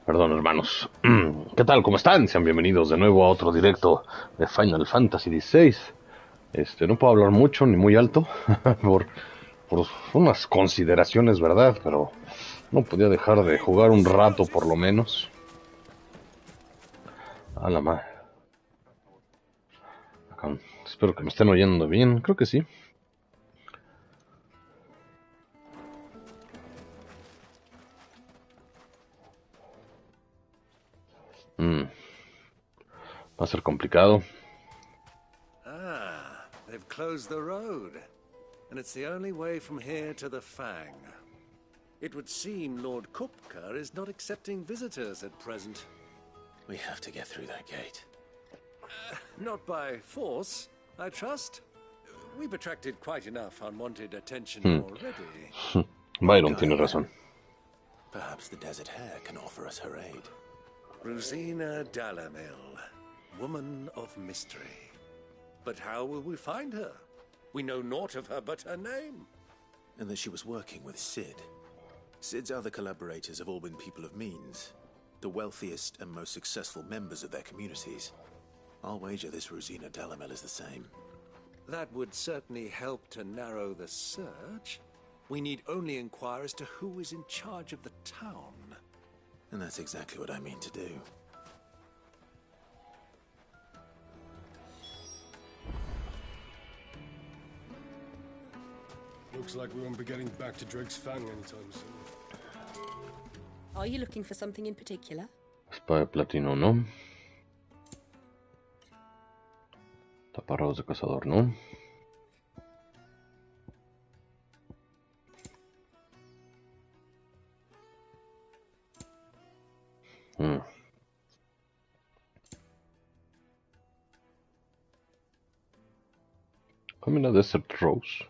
Perdón, hermanos. ¿Qué tal? ¿Cómo están? Sean bienvenidos de nuevo a otro directo de Final Fantasy XVI. No puedo hablar mucho ni muy alto por, por unas consideraciones, ¿verdad? Pero no podía dejar de jugar un rato por lo menos. A la madre. Espero que me estén oyendo bien. Creo que sí. Va a ser complicado. Ah, they've closed the road. And it's the only way from here to the Fang. It would seem Lord Kupka is not accepting visitors at present. We have to get through that gate. Not by force, I trust. We've attracted quite enough unwanted attention already. Byron tiene razón. Perhaps the Desert Hare can offer us her aid. Rosina Dalamil, woman of mystery. But how will we find her? We know naught of her but her name. And that she was working with Sid. Sid's other collaborators have all been people of means. The wealthiest and most successful members of their communities. I'll wager this Rosina Dalamel is the same. That would certainly help to narrow the search. We need only inquire as to who is in charge of the town. And that's exactly what I mean to do. Looks like we won't be getting back to Drake's Fang anytime soon. Are you looking for something in particular? Espada de platino, ¿no? Taparrabos de cazador, ¿no? Camina Desert Rose.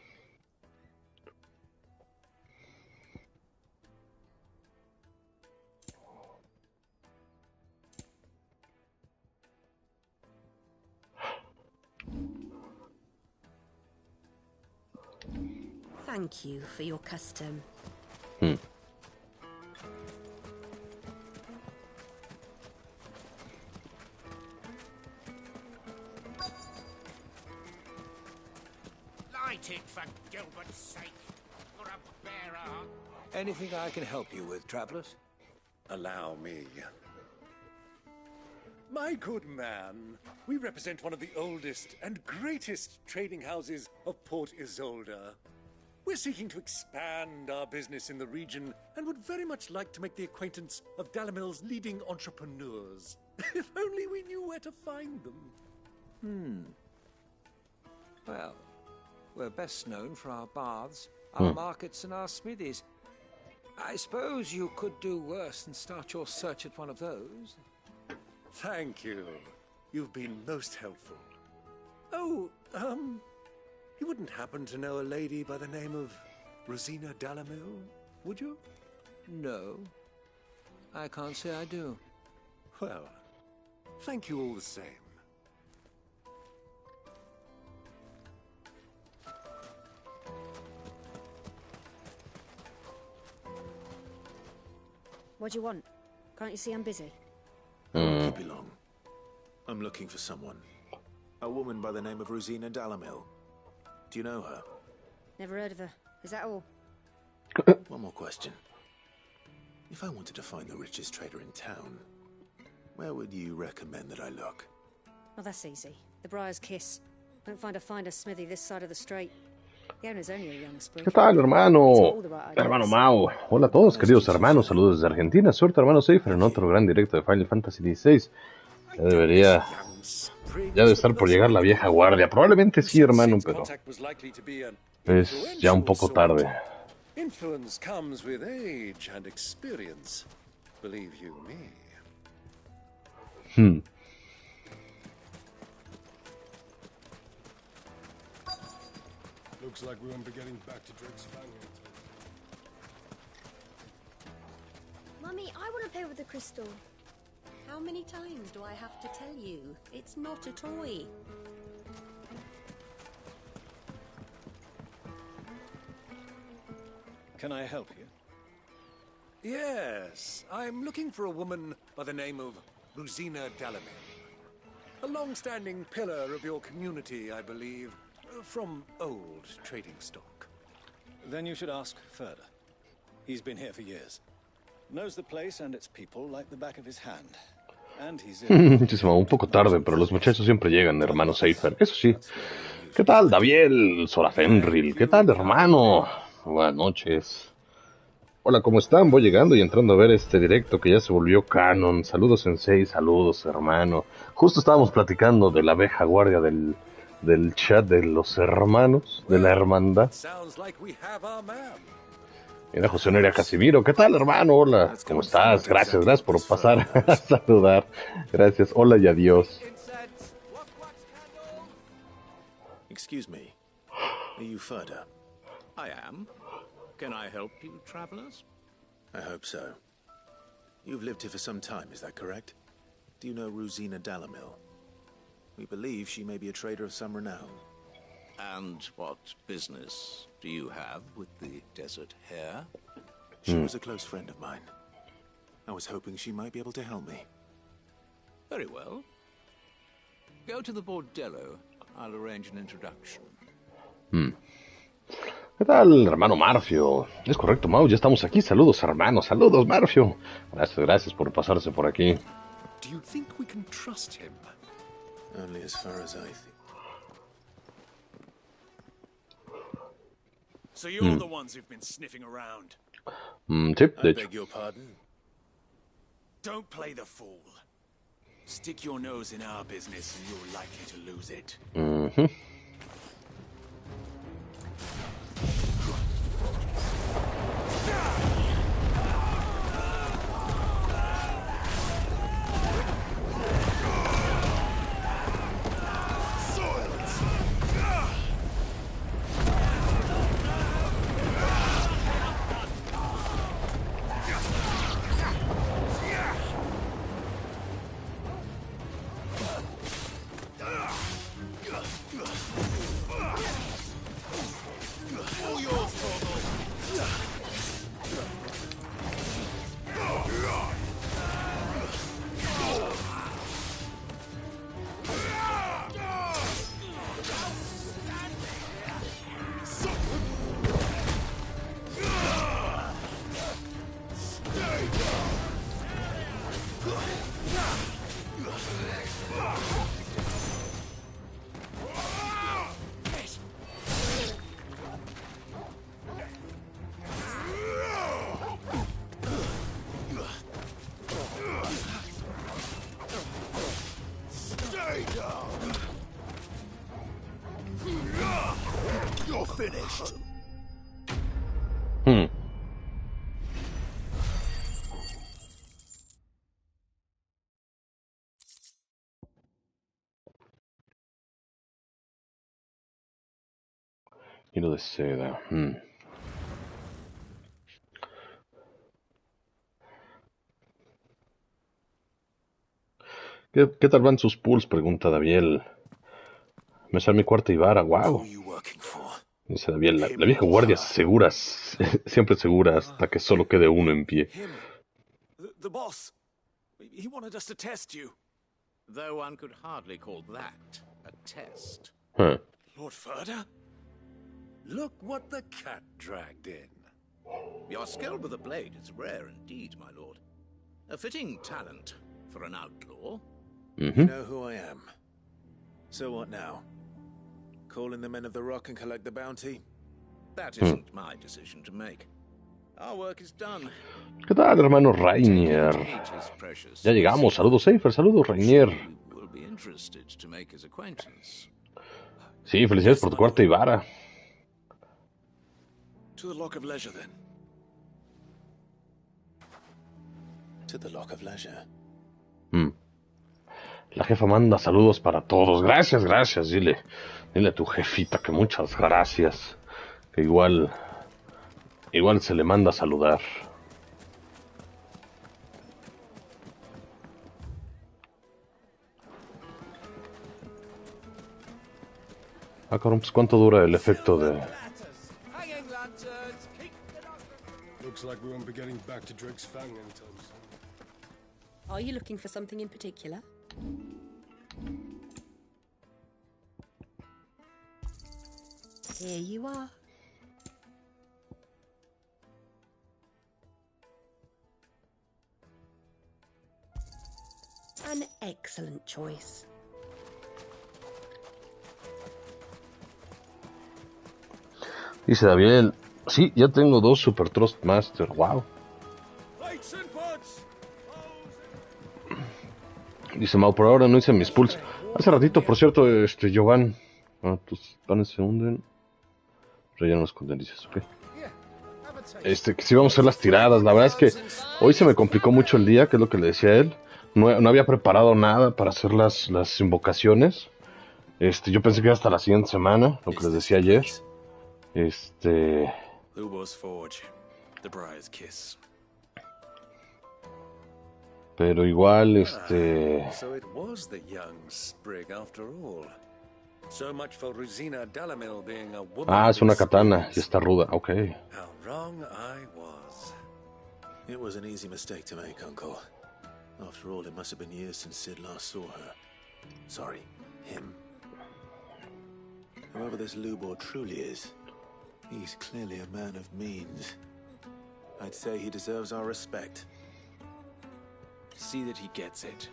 Thank you for your custom. Light it for Gilbert's sake, for a bearer. Anything I can help you with, travelers? Allow me. My good man, we represent one of the oldest and greatest trading houses of Port Isolde. We're seeking to expand our business in the region and would very much like to make the acquaintance of Dalamil's leading entrepreneurs. If only we knew where to find them. Well, we're best known for our baths, our markets, and our smithies. I suppose you could do worse than start your search at one of those. Thank you. You've been most helpful. Oh, you wouldn't happen to know a lady by the name of Rosina Dalamil, would you? No, I can't say I do. Well, thank you all the same. What do you want? Can't you see I'm busy? I won't keep you long. I'm looking for someone. A woman by the name of Rosina Dalamil. Do you know her? Never heard of her. Is that all? One more question. If I wanted to find the richest trader in town, where would you recommend that I look? Oh, that's easy. The Briar's Kiss. Won't find a finer smithy this side of the strait. The owner's only a young sprig. ¿Qué tal, hermano? Hermano Mau. Hola a todos, queridos hermanos. Saludos desde Argentina. Suerte, hermano Seifer, en otro gran directo de Final Fantasy XVI. Ya debe estar por llegar la vieja guardia. Probablemente sí, hermano, pero es ya un poco tarde. Influence comes with age and experience, believe you me. Looks like we won't be getting back to Drake's Fang anytime soon. Mummy, I want to play with the crystal. How many times do I have to tell you? It's not a toy. Can I help you? Yes, I'm looking for a woman by the name of Rosina Dalamir. A long-standing pillar of your community, I believe, from old trading stock. Then you should ask Further. He's been here for years. Knows the place and its people like the back of his hand. And he's Muchísimo, un poco tarde, pero los muchachos siempre llegan, hermano Seifer. Eso sí. ¿Qué tal, Daviel? Sora Fenril. ¿Qué tal, hermano? Buenas noches. Hola, ¿cómo están? Voy llegando y entrando a ver este directo que ya se volvió canon. Saludos, Sensei, saludos, hermano. Justo estábamos platicando de la abeja guardia del chat de los hermanos, de la hermandad. Mira, José Neria Casimiro, ¿qué tal, hermano? Hola, ¿cómo estás? Gracias por pasar a saludar. Gracias, hola y adiós. Excuse me. Are you Further? I am. Can I help you, travelers? I hope so. You've lived here for some time, is that correct? Do you know Rosina Dalamir? We believe she may be a trader of some renown. And what business do you have with the desert hare? She was a close friend of mine. I was hoping she might be able to help me. Very well. Go to the bordello. I'll arrange an introduction. ¿Qué tal, hermano Marfio? Es correcto, Mau, ya estamos aquí. Saludos, hermano. Saludos, Marfio. Gracias por pasarse por aquí. Do you think we can trust him? Only as far as I think. So you're the ones who've been sniffing around. Sí, de I hecho. beg your pardon? Don't play the fool. Stick your nose in our business and you're likely to lose it. Hilo de seda. ¿Qué tal van sus pools? Pregunta Daviel. Me sale mi cuarta Ibara, wow. Dice Daviel, la vieja guardia segura, siempre segura hasta que solo quede uno en pie. The boss. He wanted us to test you. Though one could hardly call that a test. Lord Further? Look what the cat dragged in. Your skill with the blade is rare indeed, my lord. A fitting talent for an outlaw. You know who I am. So what now? Call in the men of the rock and collect the bounty? That isn't my decision to make. Our work is done. ¿Qué tal, hermano Rainier? Ya llegamos. Saludos, Seifer. Saludos, Rainier. Will be interested to make his acquaintance. Sí, felicidades por tu cuarta Ibara. To the Lock of Leisure, then. To the Lock of Leisure. La jefa manda saludos para todos. Gracias. Dile a tu jefita que muchas gracias. Que igual se le manda a saludar. Ah, cabrón, pues ¿cuánto dura el efecto de...? Looks like we won't be getting back to Drake's Fang anytime soon. Are you looking for something in particular? Here you are. An excellent choice. Dice David, sí, ya tengo 2 Super Trust Master, wow. Dice Mau, por ahora no hice mis pulls. Hace ratito, por cierto, Giovanni, tus panes se hunden. Relleno los condenses, ok. Que sí vamos a hacer las tiradas. La verdad es que hoy se me complicó mucho el día, que es lo que le decía a él. No había preparado nada para hacer las invocaciones. Yo pensé que era hasta la siguiente semana, lo que les decía ayer. Pero igual, So it was the young sprig after all. So much for Rosina Dalamil being a woman. es una katana y está ruda, ok. How wrong I was. It was an easy mistake to make, Uncle. After all, it must have been years since Sid last saw her. Sorry, him. Whoever this Lubor truly is, he's clearly a man of means. I'd say he deserves our respect. See that he gets it.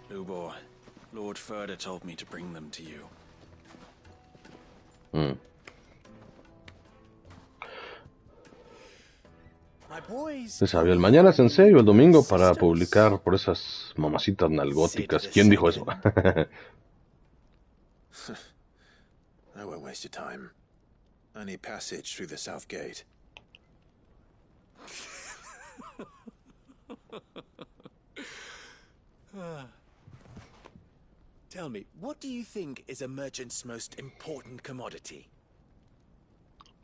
Lubor, Lord Furder told me to bring them to you. Pues Abiel, mañana es en serio el domingo para publicar por esas mamacitas nalgóticas. ¿Quién dijo eso? I won't waste your time. I need passage through the south gate. Tell me, what do you think is a merchant's most important commodity?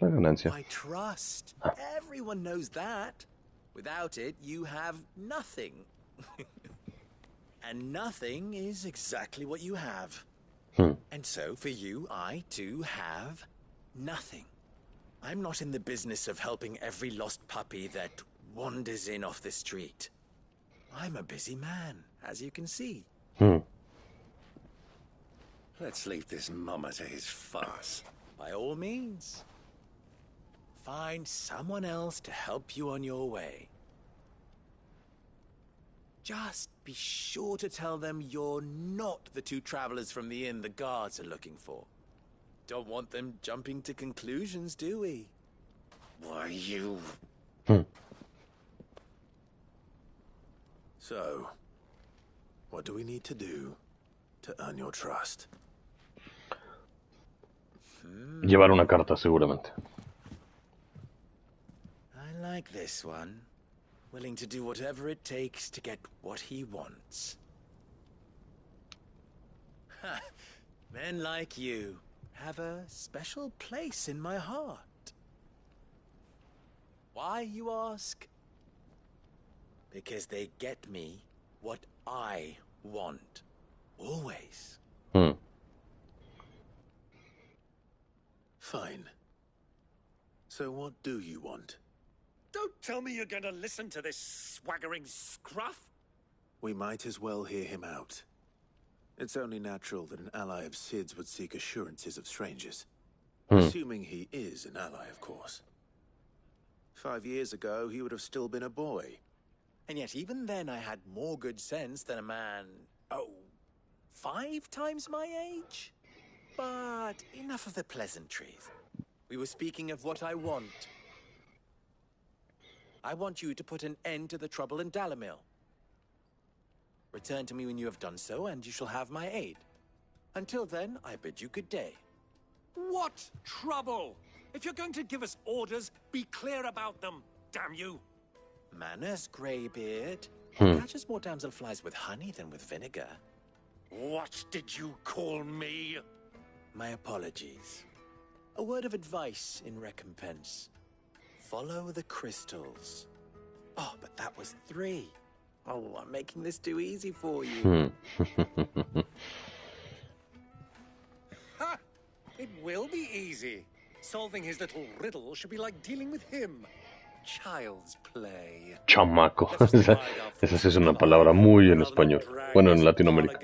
La ganancia. My trust. Everyone knows that. Without it, you have nothing. And nothing is exactly what you have. And so, for you, I, too, have nothing. I'm not in the business of helping every lost puppy that wanders in off the street. I'm a busy man, as you can see. Let's leave this mummer to his farce. By all means. Find someone else to help you on your way. Just be sure to tell them you're not the 2 travelers from the inn the guards are looking for. Don't want them jumping to conclusions, do we? Why, you... So, what do we need to do to earn your trust? Llevar una carta, seguramente. I like this one. Willing to do whatever it takes to get what he wants. Ha! Men like you have a special place in my heart. Why, you ask? Because they get me what I want. Always. Fine. So what do you want? Don't tell me you're gonna listen to this swaggering scruff. We might as well hear him out. It's only natural that an ally of Sid's would seek assurances of strangers. Assuming he is an ally, of course. 5 years ago, he would have still been a boy. And yet even then I had more good sense than a man, 5 times my age? But enough of the pleasantries. We were speaking of what I want. I want you to put an end to the trouble in Dalamil. Return to me when you have done so, and you shall have my aid. Until then, I bid you good day. What trouble? If you're going to give us orders, be clear about them, damn you! Manners, Greybeard. Catches more damselflies with honey than with vinegar. What did you call me? My apologies. A word of advice in recompense. Follow the crystals. Oh, but that was 3. Oh, I'm making this too easy for you. Ha! It will be easy. Solving his little riddle should be like dealing with him. Child's play. Chamaco. Esa sí es una palabra muy en español. Bueno, en Latinoamérica.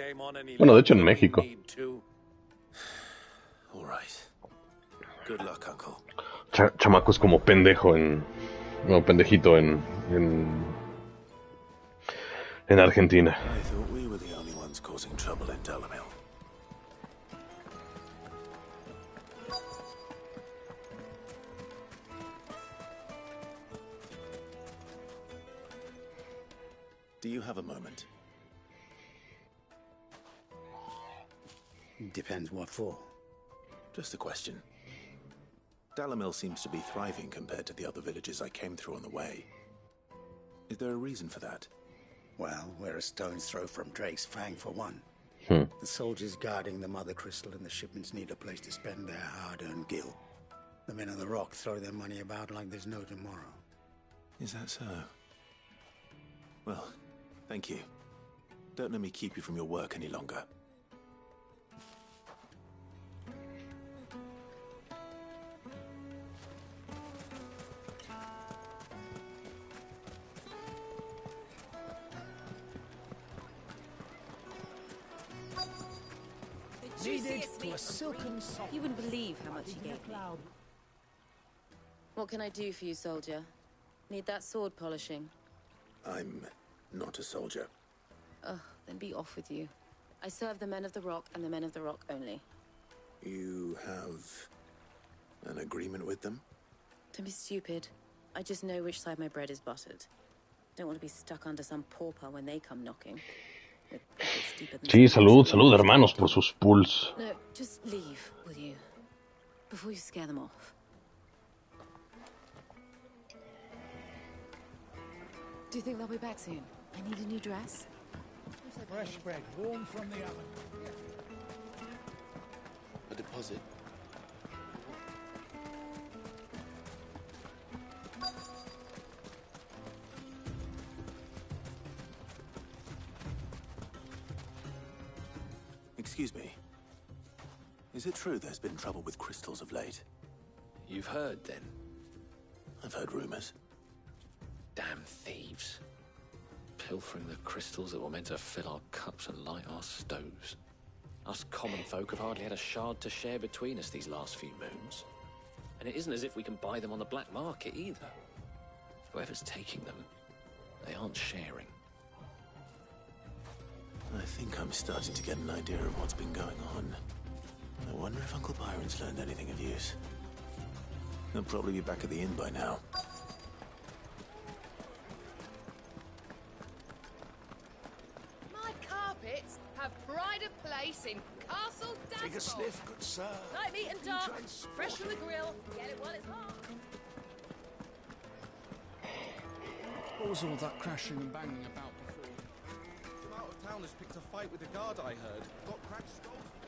Bueno, de hecho en México. All right. Good luck, Uncle. Chamaco es como pendejo en... No, pendejito en Argentina. I thought we were the only ones causing trouble in Dalamil. Do you have a moment? Depends what for. Just a question. Dalamil seems to be thriving compared to the other villages I came through on the way. Is there a reason for that? Well, we're a stone's throw from Drake's Fang, for one. Hmm. The soldiers guarding the Mother Crystal and the shipments need a place to spend their hard-earned gil. The men of the Rock throw their money about like there's no tomorrow. Is that so? Well, thank you. Don't let me keep you from your work any longer. To a silken soft. You wouldn't believe how much he gave me. What can I do for you, soldier? Need that sword polishing? I'm not a soldier. Ugh, then be off with you. I serve the men of the Rock and the men of the Rock only. You have an agreement with them? Don't be stupid. I just know which side my bread is buttered. Don't want to be stuck under some pauper when they come knocking. Sí, salud, salud, hermanos, por sus pools. No, just leave, will you? Before you scare them off. Do you think they'll be back soon? I need a new dress. Fresh bread, warm from the oven. A deposit? Excuse me. Is it true there's been trouble with crystals of late? You've heard, then? I've heard rumors. Damn thieves. Pilfering the crystals that were meant to fill our cups and light our stoves. Us common folk have hardly had a shard to share between us these last few moons. And it isn't as if we can buy them on the black market either. Whoever's taking them, they aren't sharing. I think I'm starting to get an idea of what's been going on. I wonder if Uncle Byron's learned anything of use. He'll probably be back at the inn by now. My carpets have pride of place in Castle Dashboard. Take a sniff, good sir. Light meat and dark, fresh from the grill. Get it while it's hot. What was all that crashing and banging about before? Some out-of-towners picked a fight with the guard, I heard. Got cracked skulls for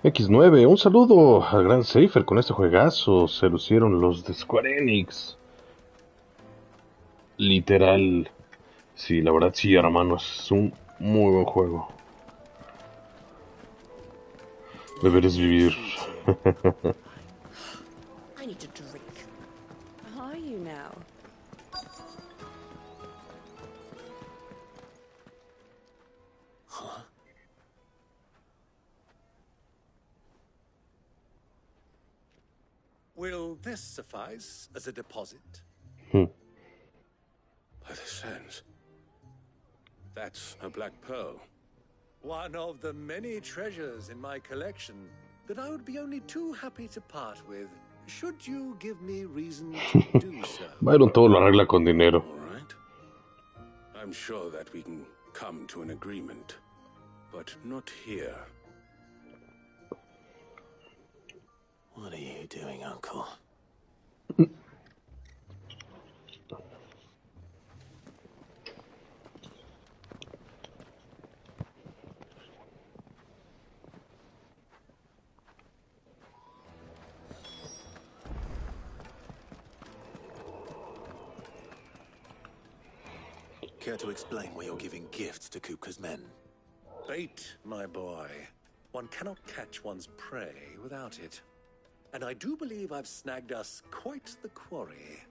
it. X9, un saludo al gran Seifer con este juegazo. Se lucieron los de Square Enix. Literal. Sí, la verdad sí, hermano, es un muy buen juego. Beber es vivir. I need to drink. Are you now? Huh? Will this suffice as a deposit? By the sands. That's a black pearl. One of the many treasures in my collection that I would be only too happy to part with, should you give me reason to do so. Byron todo lo arregla con dinero. All right. I'm sure that we can come to an agreement, but not here. What are you doing, Uncle? Care to explain why you're giving gifts to Kupka's men? Bait, my boy. One cannot catch one's prey without it. And I do believe I've snagged us quite the quarry.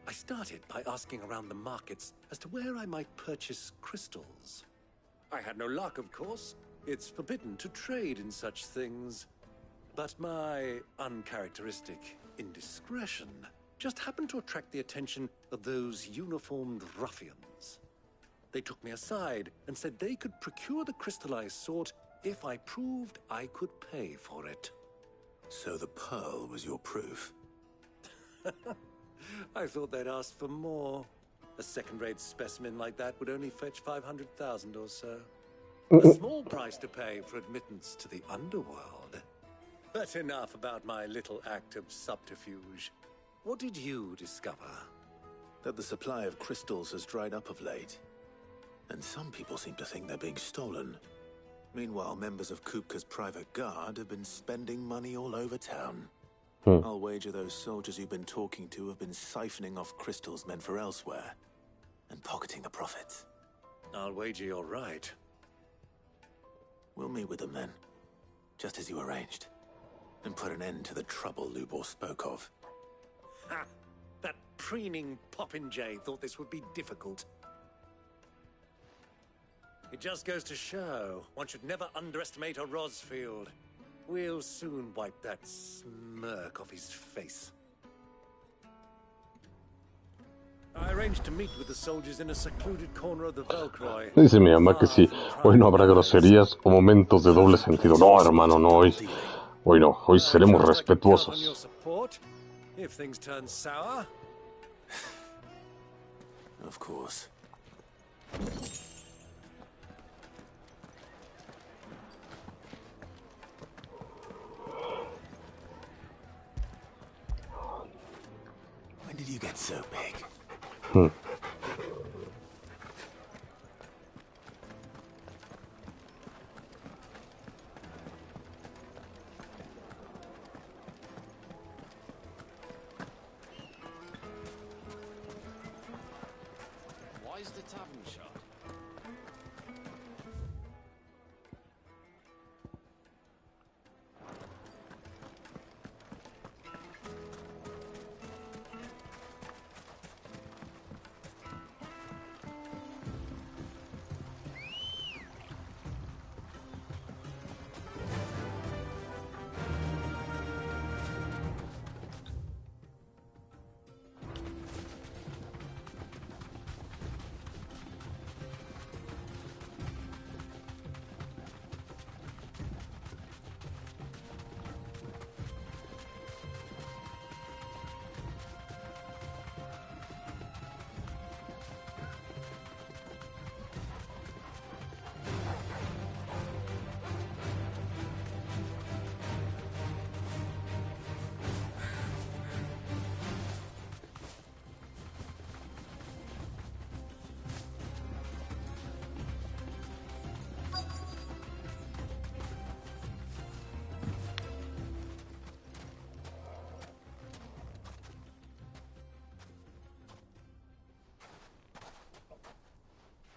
I started by asking around the markets as to where I might purchase crystals. I had no luck, of course. It's forbidden to trade in such things. But my uncharacteristic indiscretion just happened to attract the attention of those uniformed ruffians. They took me aside and said they could procure the crystal I sought if I proved I could pay for it. So the pearl was your proof? I thought they'd ask for more. A second-rate specimen like that would only fetch 500,000 or so. A small price to pay for admittance to the underworld. But enough about my little act of subterfuge. What did you discover? That the supply of crystals has dried up of late. And some people seem to think they're being stolen. Meanwhile, members of Kupka's private guard have been spending money all over town. I'll wager those soldiers you've been talking to have been siphoning off crystals meant for elsewhere, and pocketing the profits. I'll wager you're right. We'll meet with them then, just as you arranged, and put an end to the trouble Lubor spoke of. Ha! That preening popinjay thought this would be difficult. It just goes to show, one should never underestimate a Rosfield. We'll soon wipe that smirk off his face. I arranged to meet with the soldiers in a secluded corner of the Velcroy. Dice mi mamá que sí, hoy no habrá groserías o momentos de doble sentido. No, hermano, no, hoy no, hoy seremos respetuosos. If things turn sour. Of course. When did you get so big? Why is the tavern shut?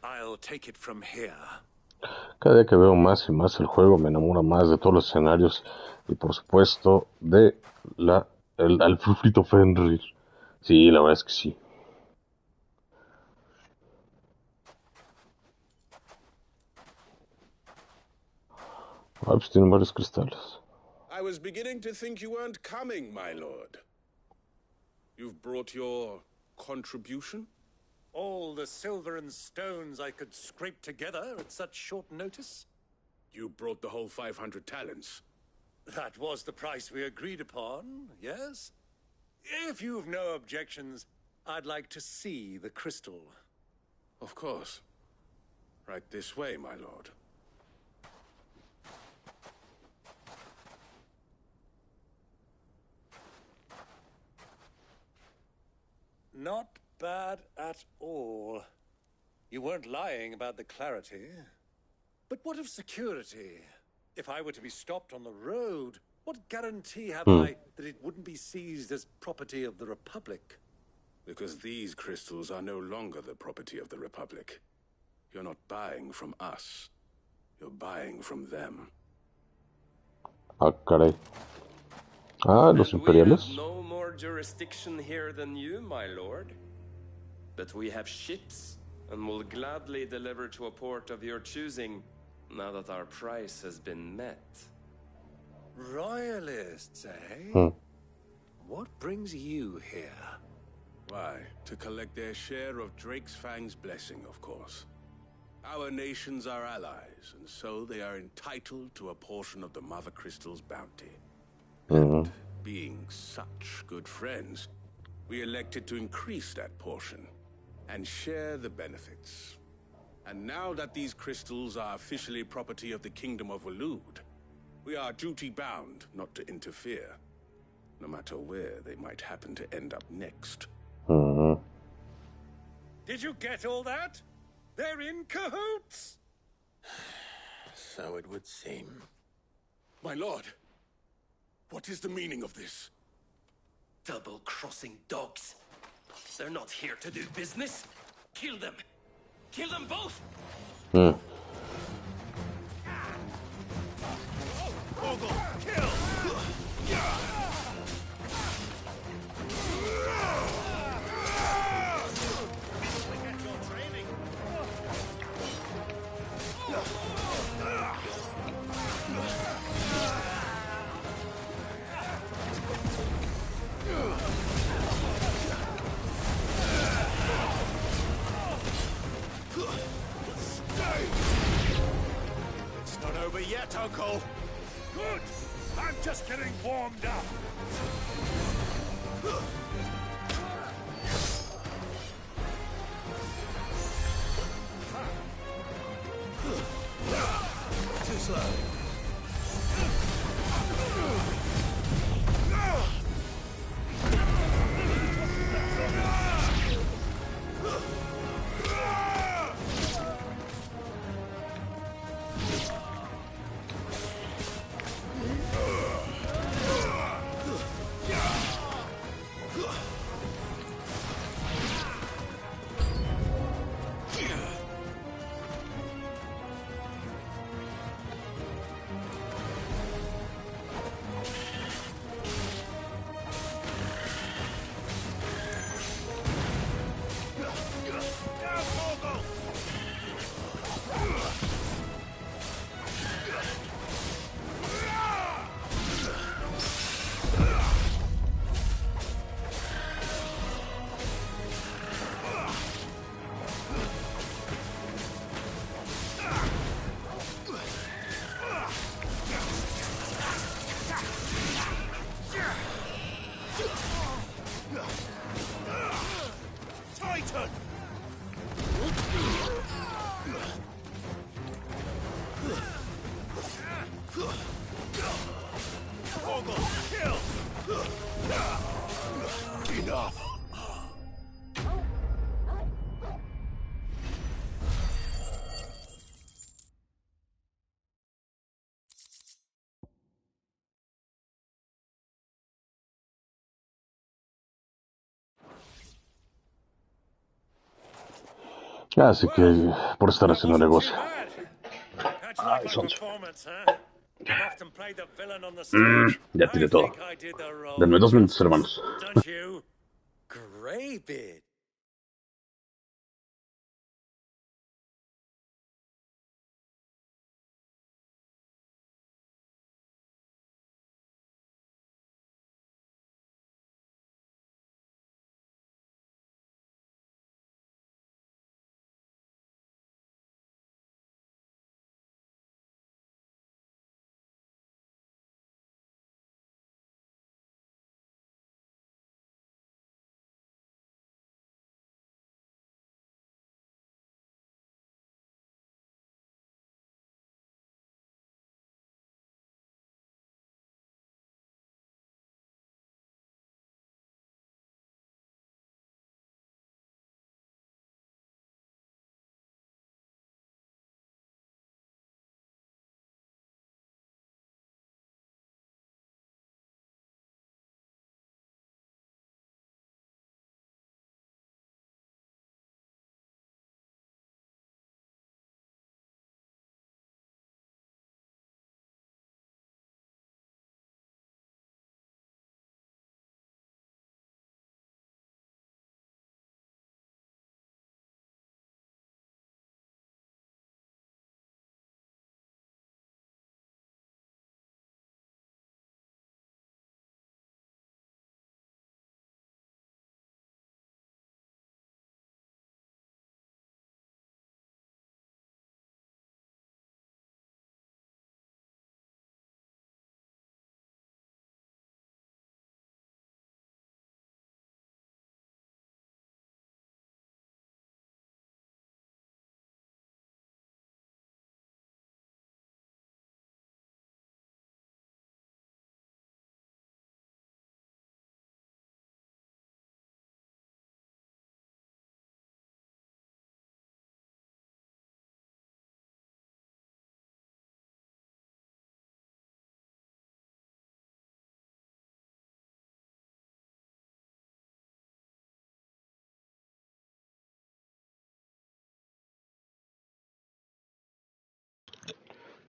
I'll take it from here. Cada día que veo más y más el juego me enamora más de todos los escenarios y por supuesto de al frito Fenrir. Sí, la verdad es que sí. Ah, pues tienen varios cristales. I was beginning to think you weren't coming, my lord. You've brought your contribution? All the silver and stones I could scrape together at such short notice? You brought the whole 500 talents. That was the price we agreed upon, yes? If you've no objections, I'd like to see the crystal. Of course. Right this way, my lord. Not bad at all. You weren't lying about the clarity. But what of security? If I were to be stopped on the road, what guarantee have I that it wouldn't be seized as property of the Republic? Because these crystals are no longer the property of the Republic. You're not buying from us. You're buying from them. Ah, caray. Ah, los imperiales. We have no more jurisdiction here than you, my lord. But we have ships, and will gladly deliver to a port of your choosing, now that our price has been met. Royalists, eh? Hmm. What brings you here? Why, to collect their share of Drake's Fang's blessing, of course. Our nations are allies, and so they are entitled to a portion of the Mother Crystal's bounty. Mm-hmm. Being such good friends, we elected to increase that portion and share the benefits. And now that these crystals are officially property of the Kingdom of Waloed, we are duty-bound not to interfere, no matter where they might happen to end up next. Mm-hmm. Did you get all that? They're in cahoots! So it would seem. My lord, what is the meaning of this? Double-crossing dogs. They're not here to do business. Kill them. Kill them both! Hmm. Kill! It's not over yet, Uncle. Good! I'm just getting warmed up. Too slow. Titan! Kill! Enough. Así que por estar haciendo negocio. How'd you like my sonso. performance, huh? I've often played the villain on the stage. Ya tiré I todo. think I did the role Denme 2 minutos, justice. hermanos. Don't you? Greybeard.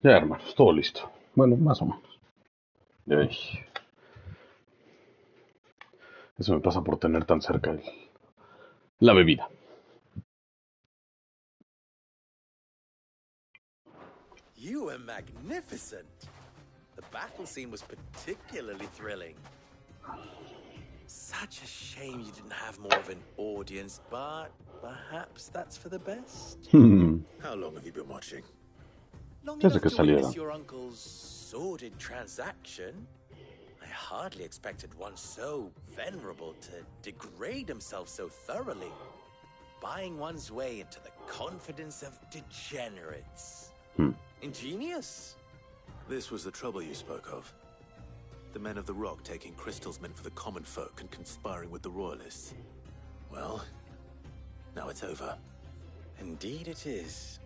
Ya, hermanos, todo listo. Bueno, más o menos. Ay, eso me pasa por tener tan cerca la bebida. You were magnificent. The battle scene was particularly thrilling. Such a shame you didn't have more of an audience, but perhaps that's for the best. How long have you been watching? Long Desde enough que to witness salieron. your uncle's sordid transaction. I hardly expected one so venerable to degrade himself so thoroughly, buying one's way into the confidence of degenerates. Ingenious. This was the trouble you spoke of. The men of the Rock taking crystals meant for the common folk and conspiring with the Royalists. Well, now it's over. Indeed it is.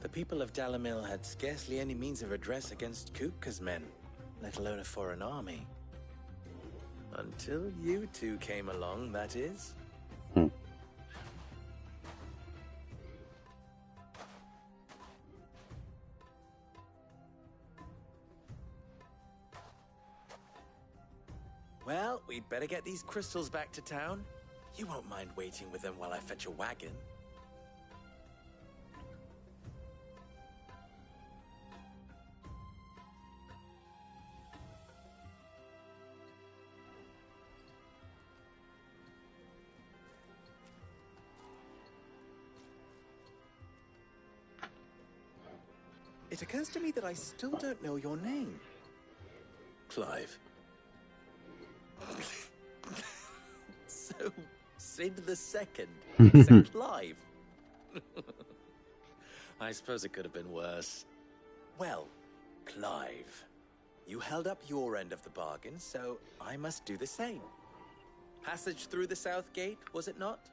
The people of Dalamil had scarcely any means of redress against Kupka's men, let alone a foreign army. Until you two came along, that is. Well, we'd better get these crystals back to town. You won't mind waiting with them while I fetch a wagon. It occurs to me that I still don't know your name. Clive. So, Sid the Second. Sir Clive. I suppose it could have been worse. Well, Clive, you held up your end of the bargain, so I must do the same. Passage through the South Gate, was it not?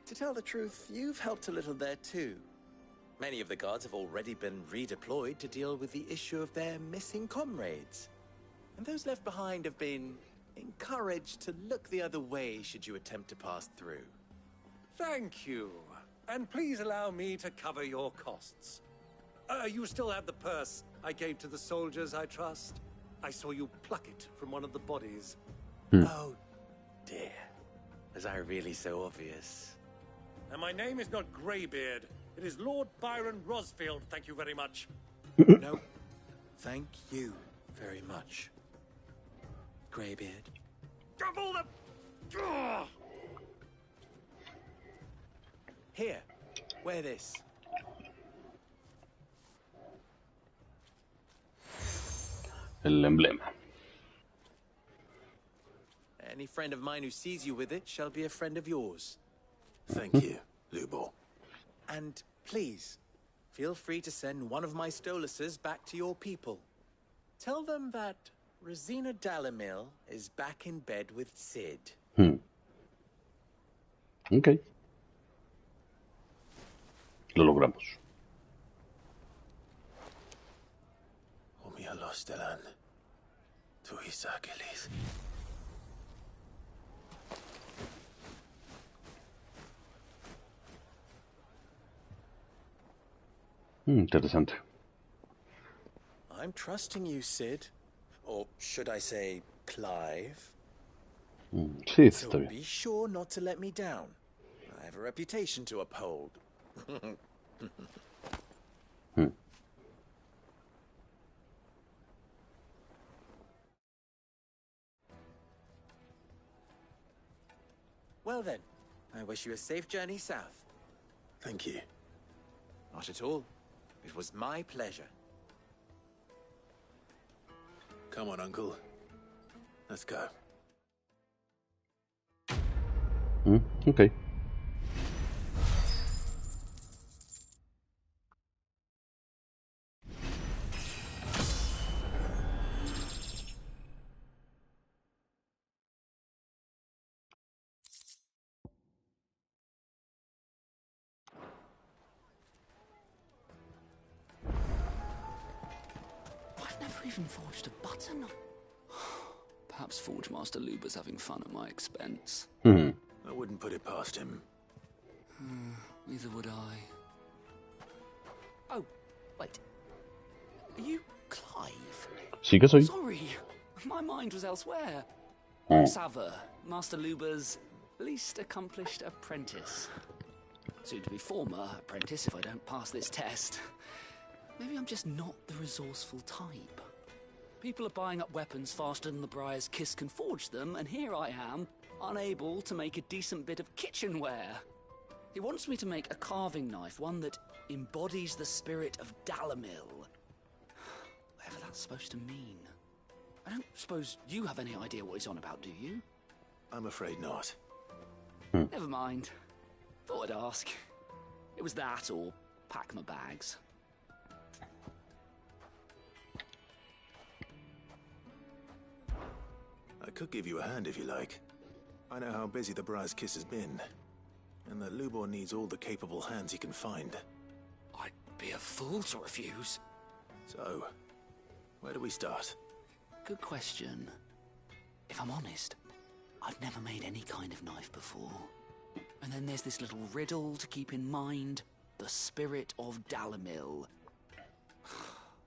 To tell the truth, you've helped a little there too. Many of the guards have already been redeployed to deal with the issue of their missing comrades. And those left behind have been encouraged to look the other way should you attempt to pass through. Thank you. And please allow me to cover your costs. You still have the purse I gave to the soldiers, I trust? I saw you pluck it from one of the bodies. Oh, dear. Was I really so obvious? And my name is not Greybeard. It is Lord Byron Rosfield, thank you very much. No, thank you very much, Greybeard. Double the... Ugh! Here, wear this. El emblema. Any friend of mine who sees you with it shall be a friend of yours. Thank you, Lubor. And please, feel free to send one of my Stoluses back to your people. Tell them that Rosina Dalamil is back in bed with Sid. Ok. Lo logramos. Umia Lostelan. Tu Isakelis. Interesante. I'm trusting you, Sid. Or should I say, Clive? Sí, So está bien. be sure not to let me down. I have a reputation to uphold. Well then, I wish you a safe journey south. Thank you. Not at all. It was my pleasure. Come on, Uncle. Let's go. Ok. I've never even forged a button. Perhaps Forge Master Luber's having fun at my expense. I wouldn't put it past him. Neither would I. Oh, wait. Are you Clive? Sí que soy. Sorry, my mind was elsewhere. Oh. Sava, Master Luba's least accomplished apprentice. Soon to be former apprentice if I don't pass this test. Maybe I'm just not the resourceful type. People are buying up weapons faster than the Briar's Kiss can forge them, and here I am, unable to make a decent bit of kitchenware. He wants me to make a carving knife, one that embodies the spirit of Dalamil. Whatever that's supposed to mean. I don't suppose you have any idea what he's on about, do you? I'm afraid not. Never mind. Thought I'd ask. It was that or pack my bags. I could give you a hand if you like. I know how busy the Briar's Kiss has been, and that Lubor needs all the capable hands he can find. I'd be a fool to refuse. So, where do we start? Good question. If I'm honest, I've never made any kind of knife before. And then there's this little riddle to keep in mind. The spirit of Dalamil.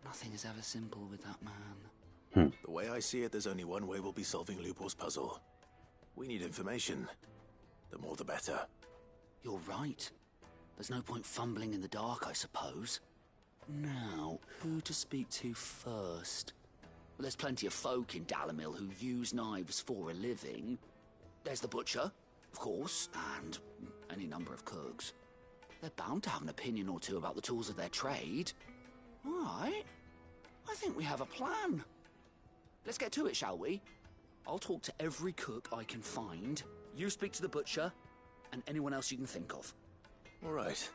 Nothing is ever simple with that man. The way I see it, there's only one way we'll be solving Lubor's puzzle. We need information. The more the better. You're right. There's no point fumbling in the dark, I suppose. Now, who to speak to first? Well, there's plenty of folk in Dalamil who use knives for a living. There's the butcher, of course, and any number of cooks. They're bound to have an opinion or two about the tools of their trade. All right. I think we have a plan. Let's get to it, shall we? I'll talk to every cook I can find. You speak to the butcher, and anyone else you can think of. All right.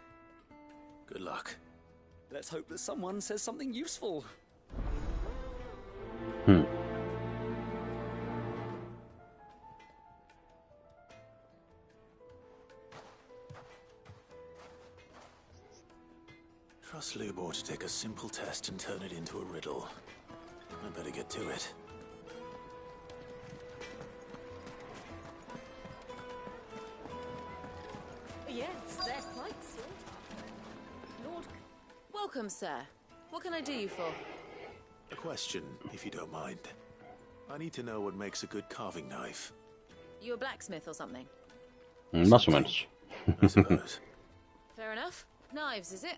Good luck. Let's hope that someone says something useful. Trust Lubor to take a simple test and turn it into a riddle. I better get to it. Yes, they're quite sought after. Lord, welcome, sir. What can I do you for? A question, if you don't mind. I need to know what makes a good carving knife. You a blacksmith or something? Más o menos. I suppose. Fair enough. Knives, is it?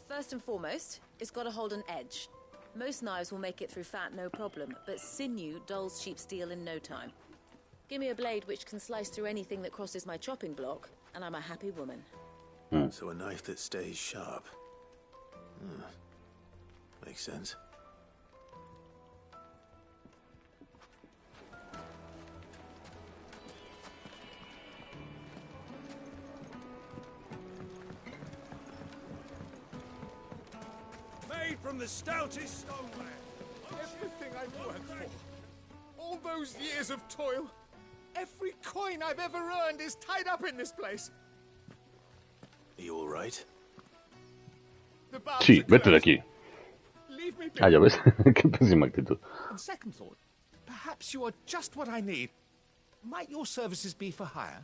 First and foremost, it's got to hold an edge. Most knives will make it through fat, no problem, but sinew dulls cheap steel in no time. Give me a blade which can slice through anything that crosses my chopping block, and I'm a happy woman. So a knife that stays sharp. Makes sense. Made from the stoutest stoneware. Everything I've worked for. All those years of toil. Every coin I've ever earned is tied up in this place. Are you all right? Sí, vete de aquí. Ah, ya ves. Qué pésima actitud. On second thought, perhaps you are just what I need. Might your services be for hire?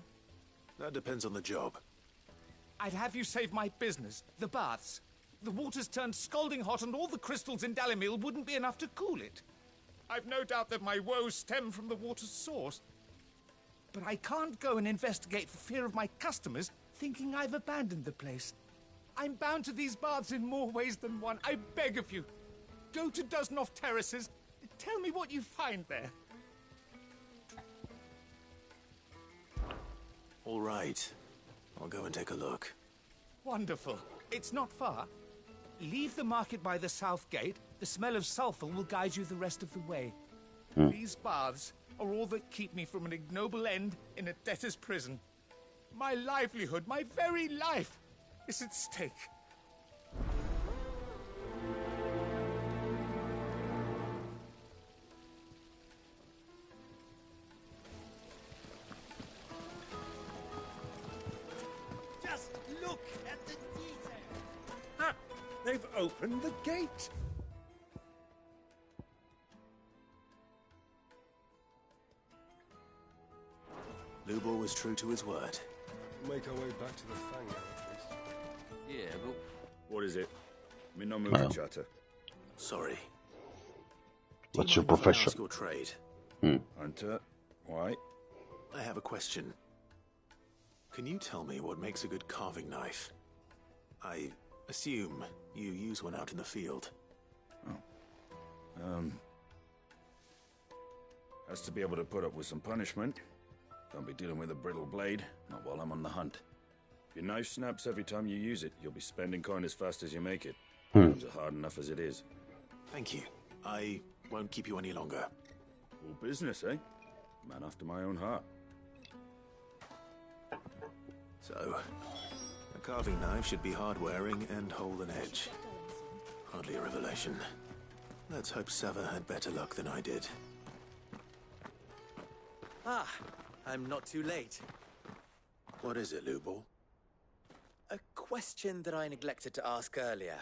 That depends on the job. I'd have you save my business, the baths. The water's turned scalding hot and all the crystals in Dalamil wouldn't be enough to cool it. I've no doubt that my woes stem from the water's source. But I can't go and investigate for fear of my customers thinking I've abandoned the place. I'm bound to these baths in more ways than one. I beg of you. Go to Dusnoff Terraces. Tell me what you find there. All right. I'll go and take a look. Wonderful. It's not far. Leave the market by the south gate. The smell of sulfur will guide you the rest of the way. These baths are all that keep me from an ignoble end in a debtor's prison. My livelihood, my very life, is at stake. Just look at the detail. Ah, they've opened the gate. Lubor was true to his word. Make our way back to the Fang now, please. Yeah, but what is it? Me no move chatter. Sorry. What's your Do you mind if I profession? ask your trade? Hunter. Why? I have a question. Can you tell me what makes a good carving knife? I assume you use one out in the field. Has to be able to put up with some punishment. Don't be dealing with a brittle blade, not while I'm on the hunt. If your knife snaps every time you use it, you'll be spending coin as fast as you make it. Times are hard enough as it is. Thank you. I won't keep you any longer. All business, eh? Man after my own heart. So, a carving knife should be hard-wearing and hold an edge. Hardly a revelation. Let's hope Sever had better luck than I did. Ah, I'm not too late. What is it, Lubor? A question that I neglected to ask earlier.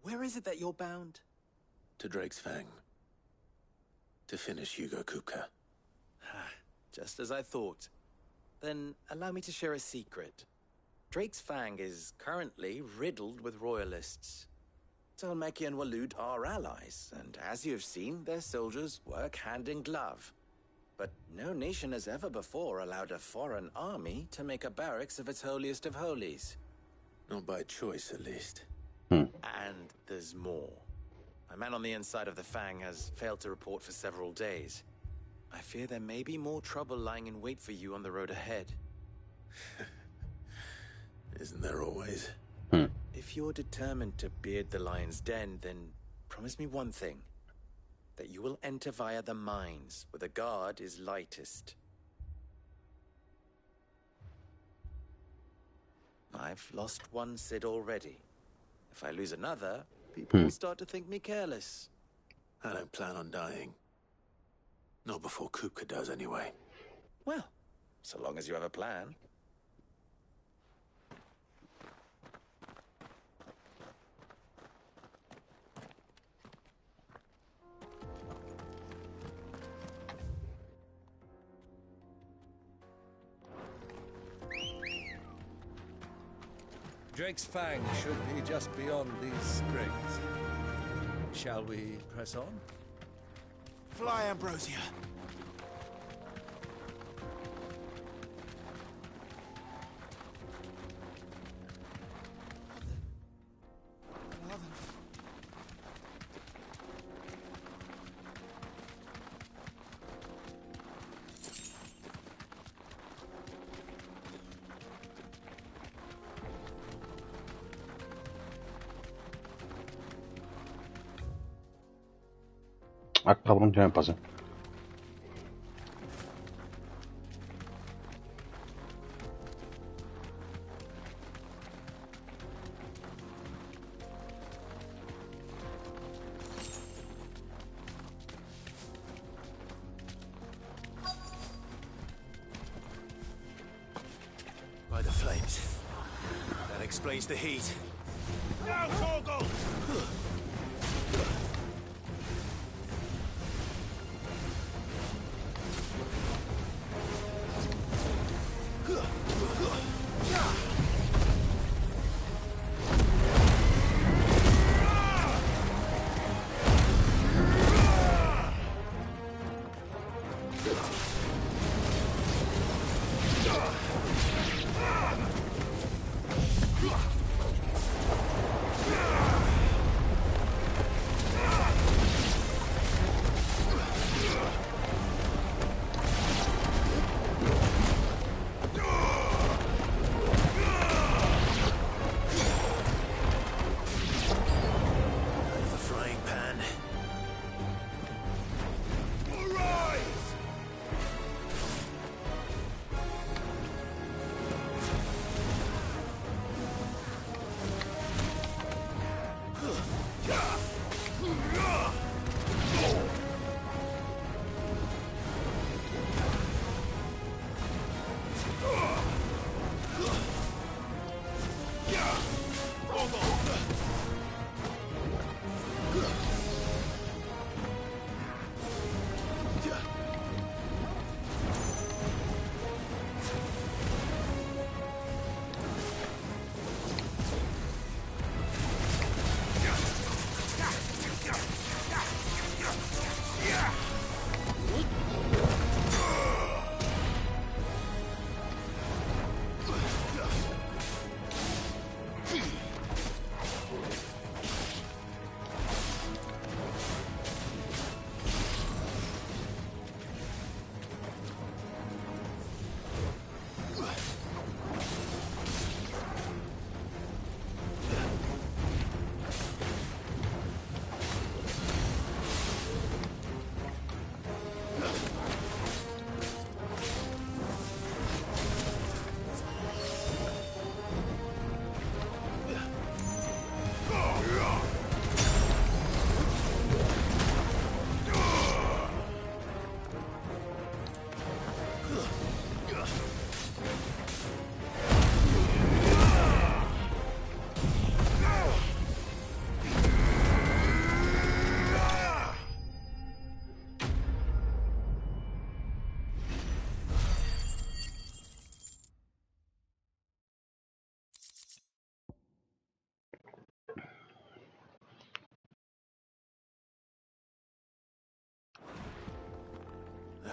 Where is it that you're bound? To Drake's Fang. To finish Hugo Kupka. Just as I thought. Then allow me to share a secret. Drake's Fang is currently riddled with royalists. Talmeki and Walud are allies, and as you've seen, their soldiers work hand in glove. But no nation has ever before allowed a foreign army to make a barracks of its holiest of holies. Not by choice, at least. And there's more. A man on the inside of the Fang has failed to report for several days. I fear there may be more trouble lying in wait for you on the road ahead. Isn't there always? If you're determined to beard the lion's den, then promise me one thing. That you will enter via the mines, where the guard is lightest. I've lost one Cid already. If I lose another, people will start to think me careless. I don't plan on dying. Not before Kupka does, anyway. Well, so long as you have a plan. Drake's Fang should be just beyond these springs. Shall we press on? Fly, Ambrosia. Ah, cabrón, ya me pasé. By the flames. That explains the heat. Now, Torgal!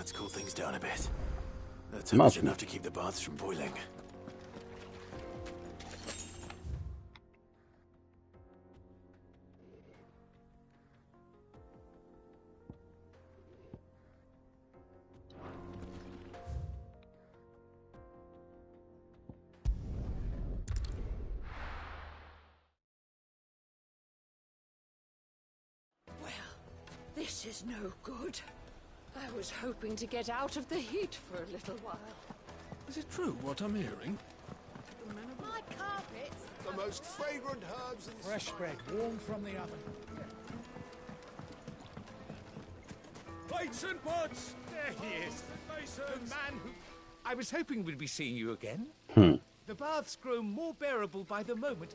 Let's cool things down a bit. That's Más enough to keep the baths from boiling. This is no good. I was hoping to get out of the heat for a little while. Is it true what I'm hearing? My carpets. The most fragrant herbs and fresh bread, warm from the oven. Plates and pots! There he is. The man who... I was hoping we'd be seeing you again. The baths grow more bearable by the moment.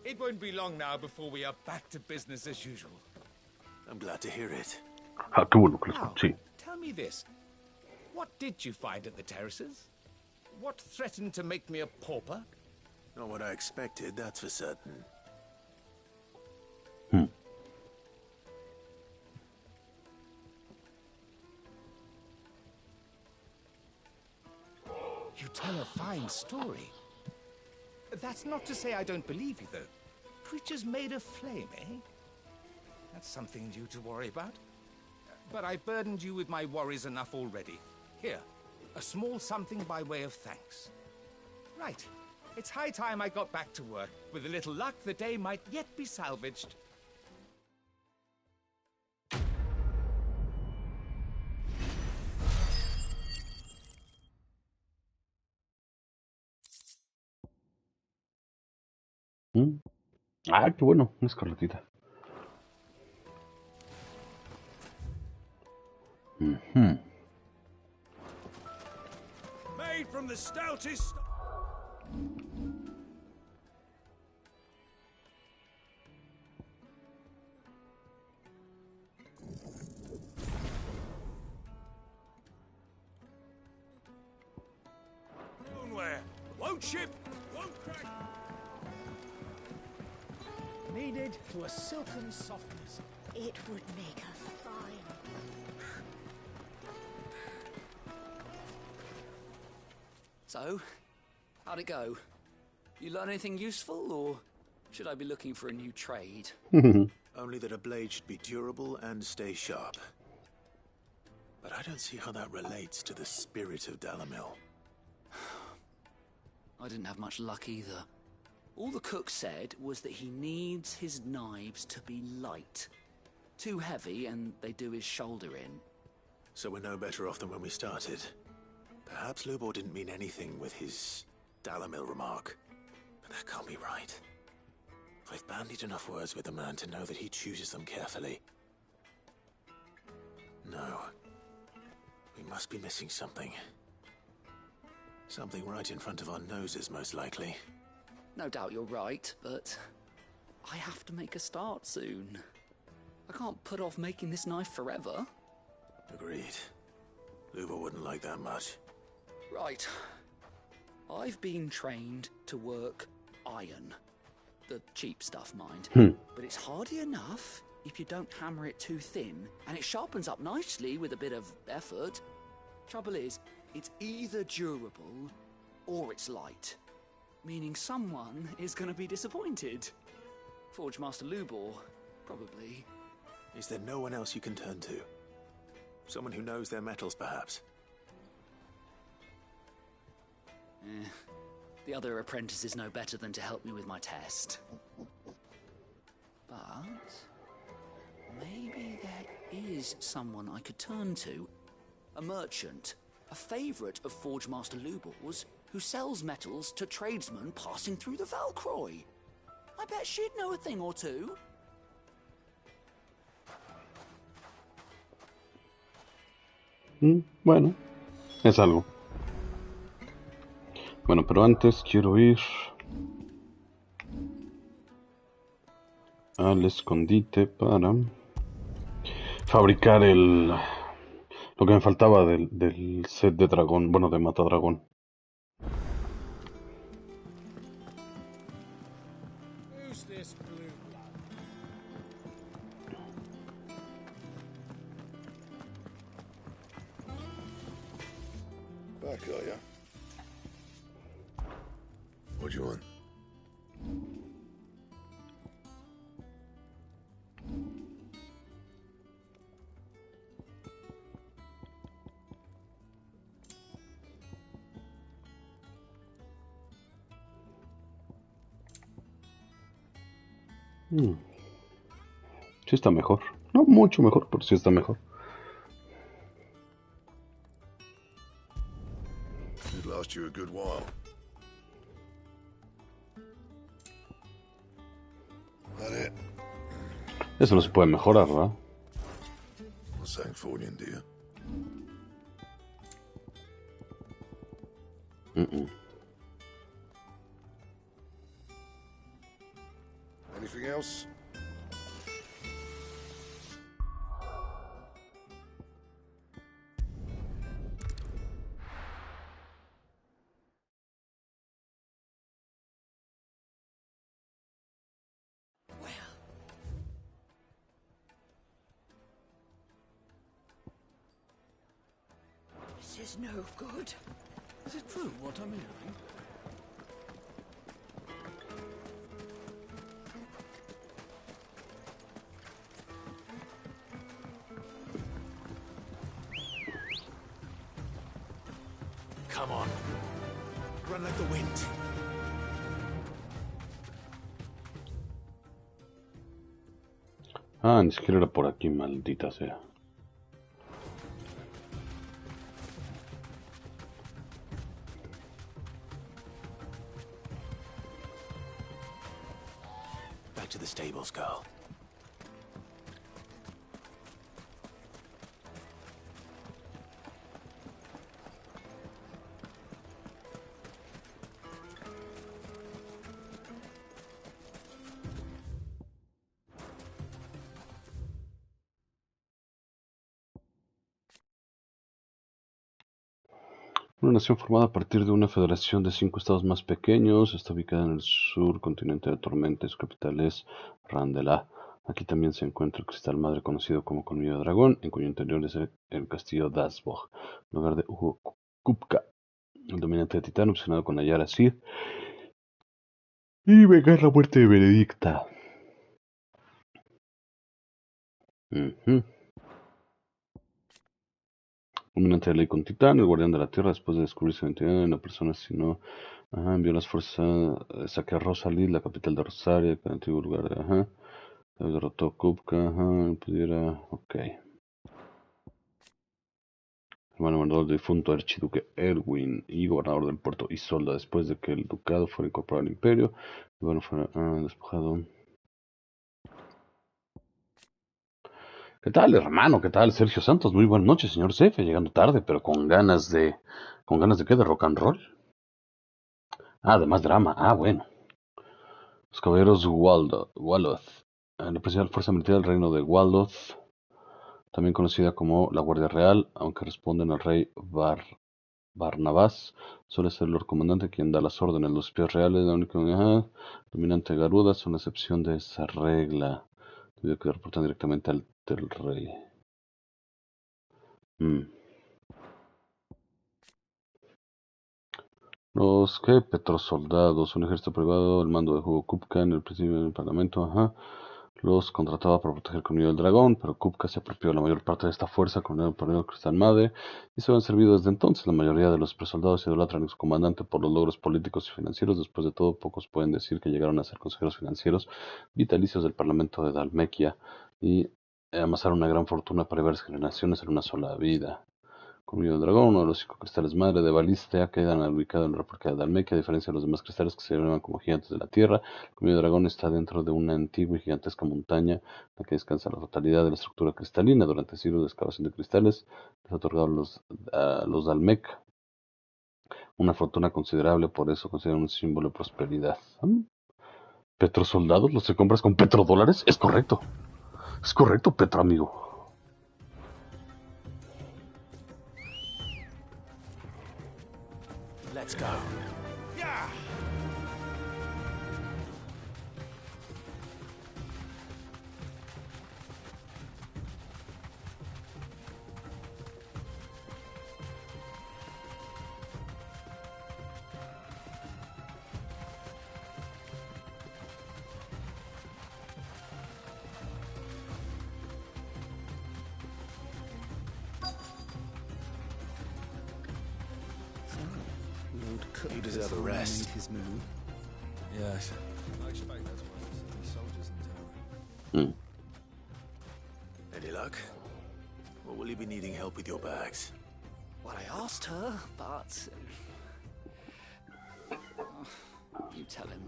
It won't be long now before we are back to business as usual. I'm glad to hear it. Ah, qué bueno que lo escuché. Tell me this. What did you find at the terraces? What threatened to make me a pauper? Not what I expected, that's for certain. You tell a fine story. That's not to say I don't believe you, though. Creatures made of flame, eh? That's something new to worry about. But I burdened you with my worries enough already. Here, a small something by way of thanks. Right. It's high time I got back to work. With a little luck, the day might yet be salvaged. Ah, qué bueno, una escarlatita. Made from the stoutest... Stoneware. Won't chip, won't crack. Needed to a silken softness. It would make a fine. So, how'd it go? You learn anything useful, or should I be looking for a new trade? Only that a blade should be durable and stay sharp. But I don't see how that relates to the spirit of Dalamil. I didn't have much luck either. All the cook said was that he needs his knives to be light. Too heavy and they do his shoulder in. So we're no better off than when we started. Perhaps Lubor didn't mean anything with his Dalamil remark. But that can't be right. I've bandied enough words with the man to know that he chooses them carefully. No. We must be missing something. Something right in front of our noses, most likely. No doubt you're right, but I have to make a start soon. I can't put off making this knife forever. Agreed. Lubor wouldn't like that much. Right. I've been trained to work iron. The cheap stuff, mind. But it's hardy enough if you don't hammer it too thin, and it sharpens up nicely with a bit of effort. Trouble is, it's either durable or it's light. Meaning someone is going to be disappointed. Forge Master Lubor, probably. Is there no one else you can turn to? Someone who knows their metals, perhaps? The other apprentices know better than to help me with my test. But maybe there is someone I could turn to. A merchant, a favourite of Forge Master Lubor's, who sells metals to tradesmen passing through the Valcroy. I bet she'd know a thing or two. Bueno, es algo. Bueno, pero antes quiero ir al escondite para fabricar lo que me faltaba del set de dragón, bueno, de matadragón. Who's this blue blood? are you? What do you want? Sí está mejor. No mucho mejor, pero sí está mejor. It last you a good while. That it? Eso no se puede mejorar, ¿verdad? Not saying fortune, do you? Anything else? This is no good. Is it true what I'm hearing? Come on. Run like the wind. Ah, ni siquiera era por aquí, maldita sea. Back to the stables, girl. Una nación formada a partir de una federación de 5 estados más pequeños, está ubicada en el sur continente de Tormenta y su capital es Randelá. Aquí también se encuentra el cristal madre conocido como Colmillo de Dragón, en cuyo interior es el castillo Dasbog, lugar de Hugo Kupka, el dominante de Titán, obsesionado con hallar a Sid y vengar la muerte de Benedicta. Dominante de ley con Titán, el guardián de la tierra, después de descubrir su identidad, una persona sino envió las fuerzas, saqueó a Rosalie, la capital de Rosaria, el antiguo lugar de, derrotó a Kupka, pudiera, ok. Hermano menor del difunto archiduque Erwin y gobernador del puerto Isolda, después de que el ducado fuera incorporado al imperio, y bueno, fuera despojado. ¿Qué tal, hermano? ¿Qué tal, Sergio Santos? Muy buenas noches, señor Cefe, llegando tarde, pero con ganas de qué, de rock and roll. Ah, de más drama. Ah, bueno. Los caballeros Walloth, la principal fuerza militar del reino de Walloth, también conocida como la Guardia Real, aunque responden al rey Barnabás, suele ser el Lord Comandante quien da las órdenes. Los espías reales, la única dominante Garuda, son la excepción de esa regla, debido a que reportan directamente al del rey. Los que petrosoldados, un ejército privado, el mando de Hugo Kupka en el principio del parlamento, los contrataba para proteger el Colmillo del Dragón, pero Kupka se apropió de la mayor parte de esta fuerza con el poder Cristal Madre y se han servido desde entonces. La mayoría de los presoldados idolatran a su comandante por los logros políticos y financieros. Después de todo, pocos pueden decir que llegaron a ser consejeros financieros vitalicios del Parlamento de Dalmequia y amasaron una gran fortuna para varias generaciones en una sola vida. Colmillo del Dragón, uno de los 5 cristales madre de Balistea, quedan ubicados en la República de Dalmequia, a diferencia de los demás cristales que se llaman como gigantes de la Tierra. El Colmillo del Dragón está dentro de una antigua y gigantesca montaña en la que descansa la totalidad de la estructura cristalina. Durante siglos de excavación de cristales, les ha otorgado a los Dalmec una fortuna considerable, por eso consideran un símbolo de prosperidad. ¿Petrosoldados? ¿Los que compras con petrodólares? Es correcto, Petro amigo. Let's go. Yeah. You deserve a rest. His move. Yes. I expect that's why there's so many soldiers in town. Any luck? Or will you be needing help with your bags? Well, I asked her, but... you tell him.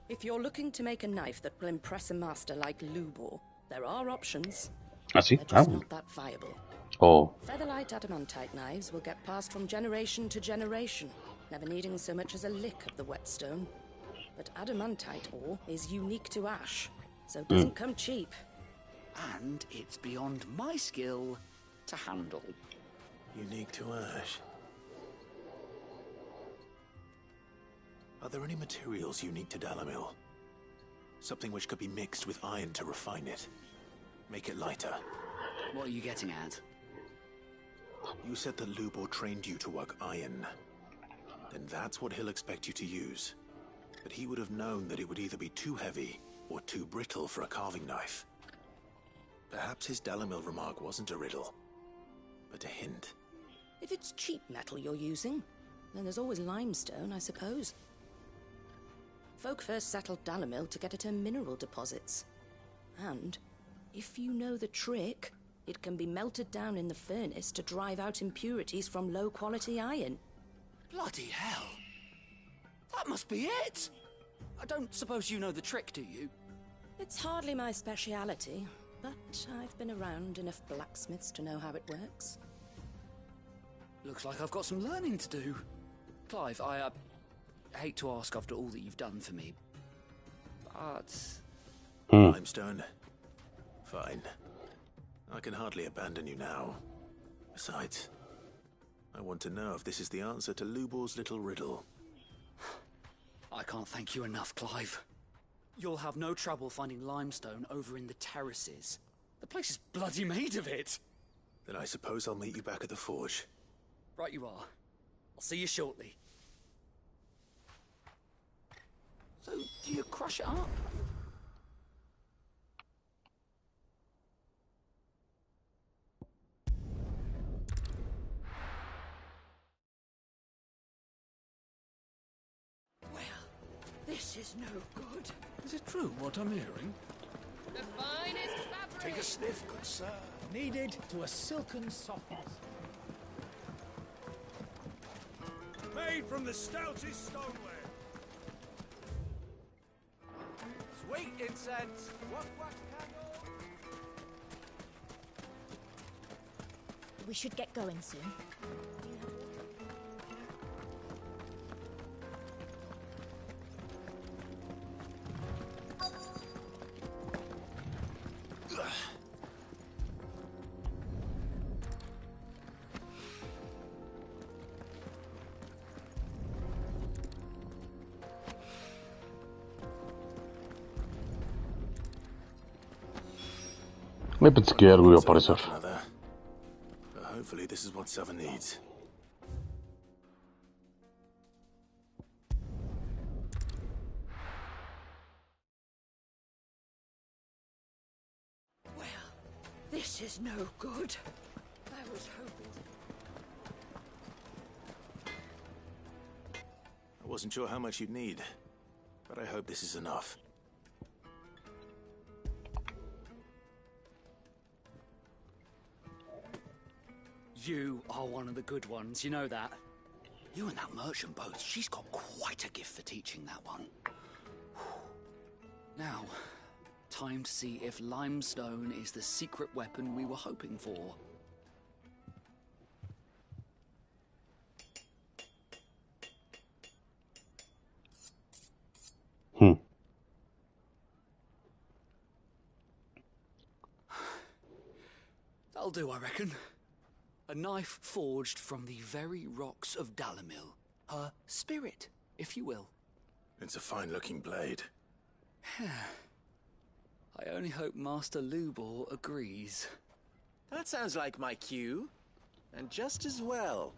If you're looking to make a knife that will impress a master like Lubor, there are options. ¿Ah, sí? They're just not that viable. Oh. Featherlight adamantite knives will get passed from generation to generation, never needing so much as a lick of the whetstone. But adamantite ore is unique to ash, so it doesn't come cheap. And it's beyond my skill to handle. Unique to ash. Are there any materials unique to Dalamil? Something which could be mixed with iron to refine it. Make it lighter. What are you getting at? You said that Lubor trained you to work iron. Then that's what he'll expect you to use. But he would have known that it would either be too heavy or too brittle for a carving knife. Perhaps his Dalamil remark wasn't a riddle, but a hint. If it's cheap metal you're using, then there's always limestone, I suppose. Folk first settled Dalamil to get at her mineral deposits. And, if you know the trick, it can be melted down in the furnace to drive out impurities from low-quality iron. Bloody hell! That must be it! I don't suppose you know the trick, do you? It's hardly my speciality, but I've been around enough blacksmiths to know how it works. Looks like I've got some learning to do. Clive, I hate to ask after all that you've done for me, but... Limestone? Fine. I can hardly abandon you now. Besides, I want to know if this is the answer to Lubor's little riddle. I can't thank you enough, Clive. You'll have no trouble finding limestone over in the terraces. The place is bloody made of it. Then I suppose I'll meet you back at the forge. Right you are. I'll see you shortly. So, do you crush it up? Well, this is no good. Is it true what I'm hearing? The finest fabric. Take a sniff, good sir. Kneaded to a silken softness. Made from the stoutest stoneware. Sweet incense. Wax candle. We should get going soon. Me pensé que algo iba a aparecer. But hopefully this is what Sava needs. Well, this is no good. I was hoping I wasn't sure how much you'd need, but I hope this is enough. You are one of the good ones, you know that. You and that merchant both, she's got quite a gift for teaching that one. Now, time to see if limestone is the secret weapon we were hoping for. That'll do, I reckon. A knife forged from the very rocks of Dalamil. Her spirit, if you will. It's a fine-looking blade. I only hope Master Lubor agrees. That sounds like my cue. And just as well.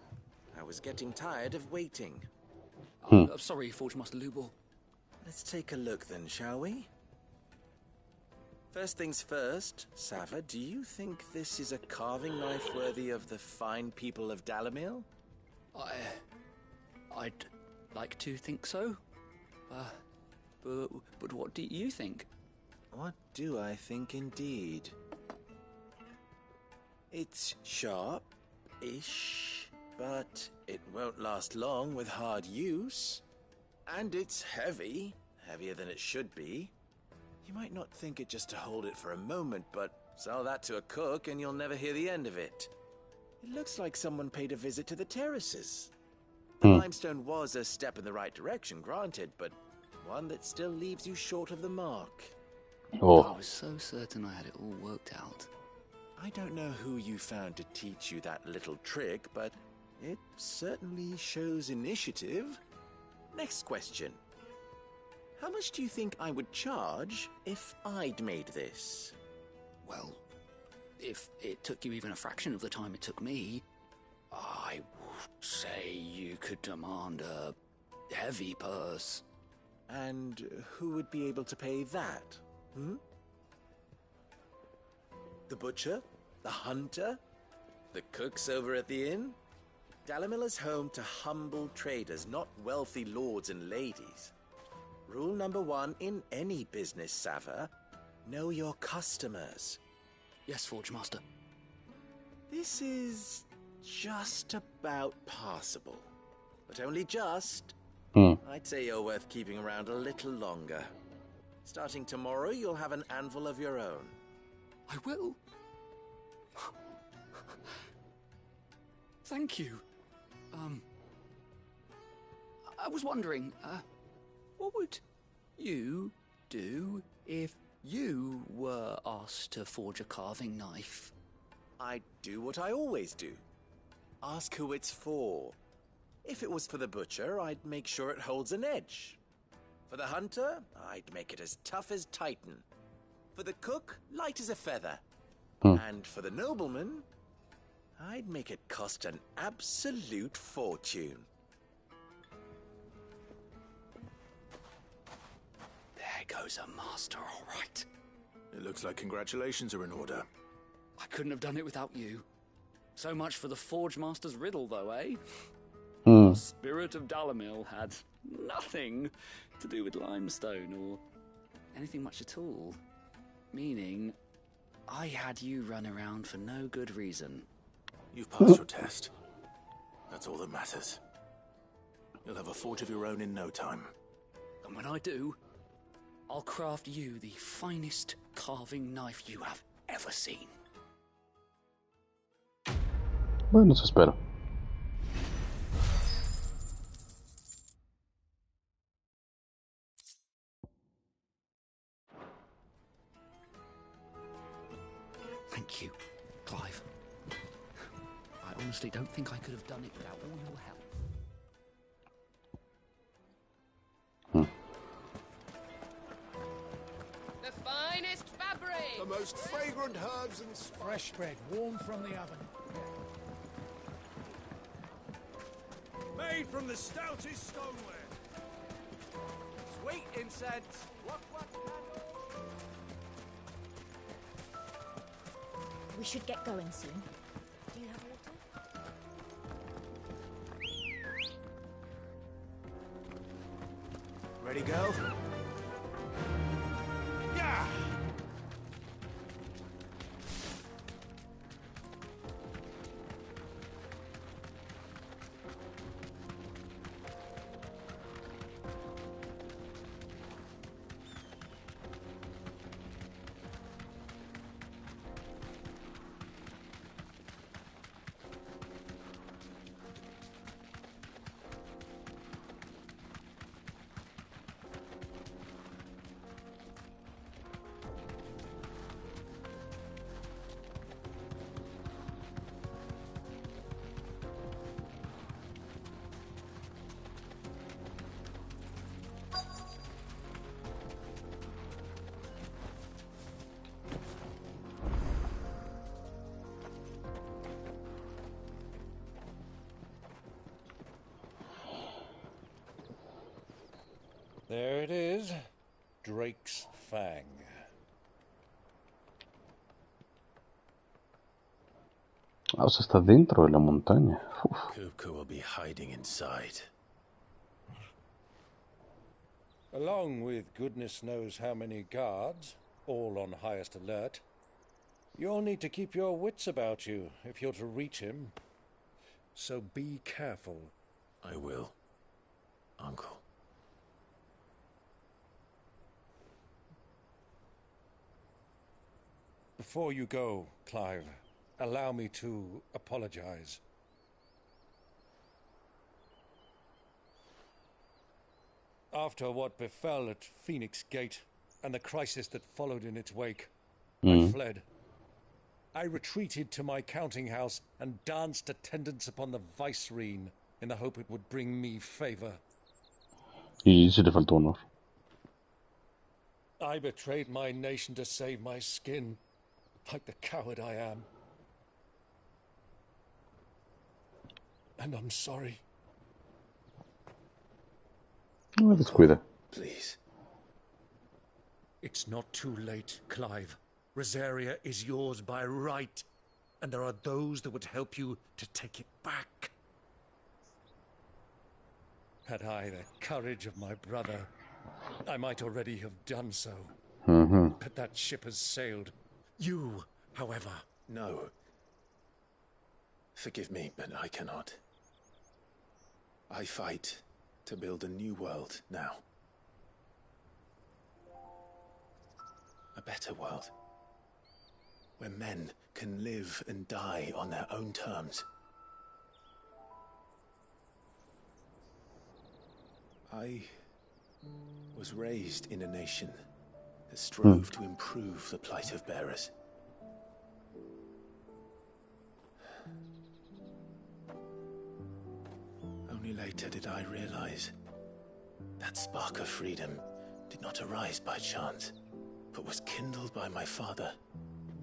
I was getting tired of waiting. I'm sorry, Forge Master Lubor. Let's take a look then, shall we? First things first, Sava, do you think this is a carving knife worthy of the fine people of Dalamil? I like to think so. But what do you think? What do I think indeed? It's sharp-ish, but it won't last long with hard use. And it's heavy, heavier than it should be. You might not think it just to hold it for a moment, but sell that to a cook and you'll never hear the end of it. It looks like someone paid a visit to the terraces. The limestone was a step in the right direction, granted, but one that still leaves you short of the mark. Oh. I was so certain I had it all worked out. I don't know who you found to teach you that little trick, but it certainly shows initiative. Next question. How much do you think I would charge if I'd made this? Well, if it took you even a fraction of the time it took me, I would say you could demand a heavy purse. And who would be able to pay that? The butcher? The hunter? The cooks over at the inn? Dalimil is home to humble traders, not wealthy lords and ladies. Rule number 1 in any business, Sava: know your customers. Yes, Forge Master. This is just about passable. But only just. I'd say you're worth keeping around a little longer. Starting tomorrow, you'll have an anvil of your own. I will. Thank you. I was wondering, what would you do if you were asked to forge a carving knife? I'd do what I always do. Ask who it's for. If it was for the butcher, I'd make sure it holds an edge. For the hunter, I'd make it as tough as Titan. For the cook, light as a feather. And for the nobleman, I'd make it cost an absolute fortune. There goes a master, all right. It looks like congratulations are in order. I couldn't have done it without you. So much for the Forge Master's riddle, though, eh? The spirit of Dalimil had nothing to do with limestone or anything much at all. Meaning, I had you run around for no good reason. You've passed your test. That's all that matters. You'll have a forge of your own in no time. And when I do, I'll craft you the finest carving knife you have ever seen. Bueno, se espera. Thank you, Clive. I honestly don't think I could have done it without all your help. The finest fabric! The most fragrant herbs and fresh bread, warm from the oven. Made from the stoutest stoneware. Sweet incense. What We should get going soon. Do you have water? Ready, go? Yeah! There it is. Drake's Fang. O sea, está dentro de la montaña. Uf. Kupka will be hiding inside. Along with goodness knows how many guards, all on highest alert, you'll need to keep your wits about you if you're to reach him. So be careful. I will, Uncle. Before you go, Clive, allow me to apologize. After what befell at Phoenix Gate and the crisis that followed in its wake, I fled. I retreated to my counting house and danced attendance upon the vicereine in the hope it would bring me favor. Y si le faltó honor. I betrayed my nation to save my skin, like the coward I am. And I'm sorry. Descuida. Please. It's not too late, Clive. Rosaria is yours by right, and there are those that would help you to take it back. Had I the courage of my brother, I might already have done so. But that ship has sailed. You, however... No. Forgive me, but I cannot. I fight to build a new world now. A better world. Where men can live and die on their own terms. I was raised in a nation that strove to improve the plight of bearers. Only later did I realize that spark of freedom did not arise by chance, but was kindled by my father.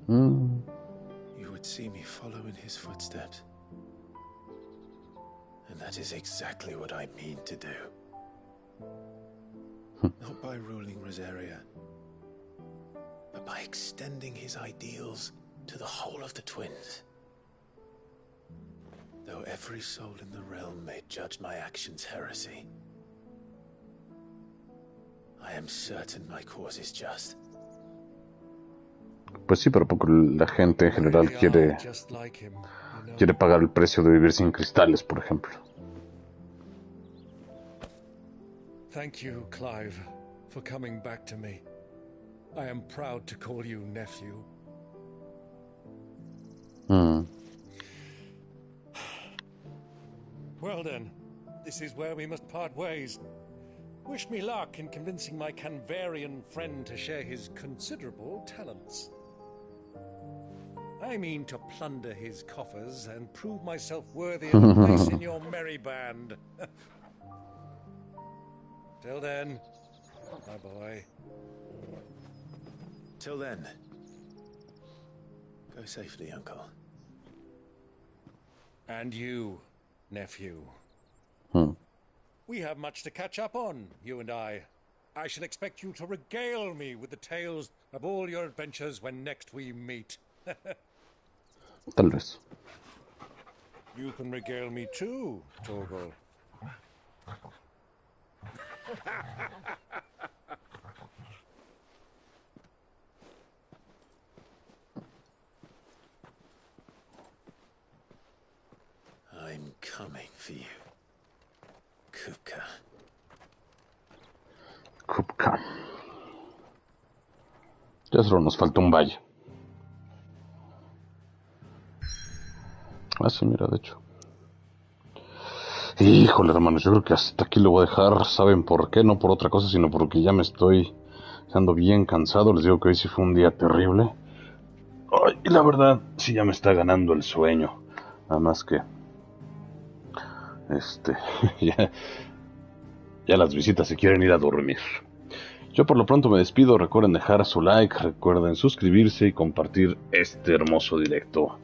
You would see me follow in his footsteps. And that is exactly what I mean to do. Not by ruling Rosaria, but by extending his ideals to the whole of the twins. Though every soul in the realm may judge my actions heresy, I am certain my cause is just. Pues sí, pero porque la gente en general quiere pagar el precio de vivir sin cristales, por ejemplo. Thank you, Clive, for coming back to me. I am proud to call you nephew. Well then, this is where we must part ways. Wish me luck in convincing my Canvarian friend to share his considerable talents. I mean to plunder his coffers and prove myself worthy of a place in your merry band. Till then, my boy. Till then. Go safely, Uncle. And you, nephew. We have much to catch up on, you and I. I shall expect you to regale me with the tales of all your adventures when next we meet. Tal vez. You can regale me too, Torgal. I'm coming for you, Kupka. Kupka. Ya solo nos falta un valle. Ah, sí, mira, de hecho. Híjole, hermanos, yo creo que hasta aquí lo voy a dejar. ¿Saben por qué? No por otra cosa, sino porque ya me estoy estando bien cansado. Les digo que hoy sí fue un día terrible. Ay, y la verdad, sí ya me está ganando el sueño. Nada más que... ya las visitas se quieren ir a dormir. Yo por lo pronto me despido. Recuerden dejar su like, recuerden suscribirse y compartir este hermoso directo.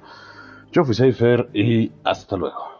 Yo fui Cypher y hasta luego.